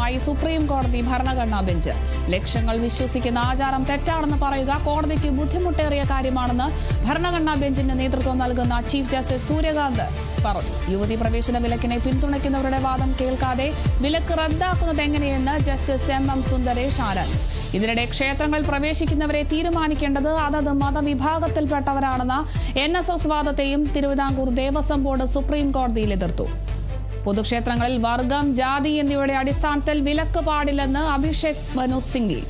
നടപടിയുമായി സുപ്രീം കോടതി ഭരണഘടനാ ബെഞ്ച്. ലക്ഷങ്ങൾ വിശ്വസിക്കുന്ന ആചാരം തെറ്റാണെന്ന് പറയുക കോടതിക്ക് ബുദ്ധിമുട്ടേറിയ കാര്യമാണെന്ന് ഭരണഘടനാ ബെഞ്ചിന് നേതൃത്വം നൽകുന്ന ചീഫ് ജസ്റ്റിസ് സൂര്യകാന്ത് പറഞ്ഞു. യുവതി പ്രവേശന വിലക്കിനെ പിന്തുണയ്ക്കുന്നവരുടെ വാദം കേൾക്കാതെ വിലക്ക് റദ്ദാക്കുന്നത് എങ്ങനെയെന്ന് ജസ്റ്റിസ് എം സുന്ദരേഷ് ആരാഞ്ഞു. ഇതിനിടെ ക്ഷേത്രങ്ങൾ പ്രവേശിക്കുന്നവരെ തീരുമാനിക്കേണ്ടത് അതത് മതവിഭാഗത്തിൽപ്പെട്ടവരാണെന്ന NSS വാദത്തെയും തിരുവിതാംകൂർ ദേവസ്വം ബോർഡ് സുപ്രീം കോടതിയിൽ എതിർത്തു. പൊതുക്ഷേത്രങ്ങളിൽ വർഗം, ജാതി എന്നിവയുടെ അടിസ്ഥാനത്തിൽ വിലക്ക് പാടില്ലെന്ന് അഭിഷേക് മനു സിംഗ്വി.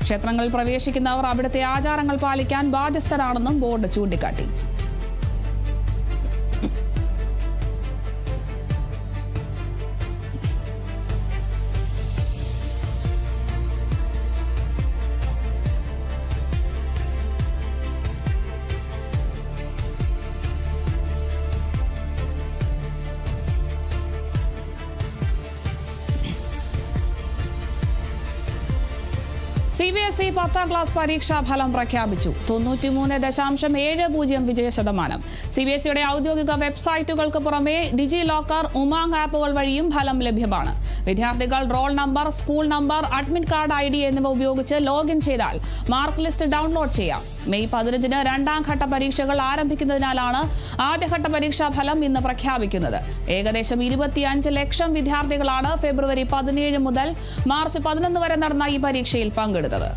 ക്ഷേത്രങ്ങളിൽ പ്രവേശിക്കുന്നവർ അവിടുത്തെ ആചാരങ്ങൾ പാലിക്കാൻ ബാധ്യസ്ഥരാണെന്നും ബോർഡ് ചൂണ്ടിക്കാട്ടി. CBSE 10ാം ക്ലാസ് പരീക്ഷാ ഫലം പ്രഖ്യാപിച്ചു. 93.70 വിജയശതമാനം. CBSEയുടെ ഔദ്യോഗിക വെബ്സൈറ്റുകൾക്ക് പുറമെ ഡിജി ലോക്കർ, ഉമാങ് ആപ്പുകൾ വഴിയും ഫലം ലഭ്യമാണ്. വിദ്യാർത്ഥികൾ roll number, school number, admit card ID എന്നിവ ഉപയോഗിച്ച് ലോഗിൻ ചെയ്താൽ മാർക്ക് ലിസ്റ്റ് ഡൗൺലോഡ് ചെയ്യാം. മെയ് 15-ന് രണ്ടാം ഘട്ട പരീക്ഷകൾ ആരംഭിക്കുന്നതിനാലാണ് ആദ്യഘട്ട പരീക്ഷാ ഫലം ഇന്ന് പ്രഖ്യാപിക്കുന്നത്. ഏകദേശം 25 ലക്ഷം വിദ്യാർത്ഥികളാണ് ഫെബ്രുവരി 17 മുതൽ മാർച്ച് 11 വരെ നടന്ന ഈ പരീക്ഷയിൽ പങ്കെടുത്തത്.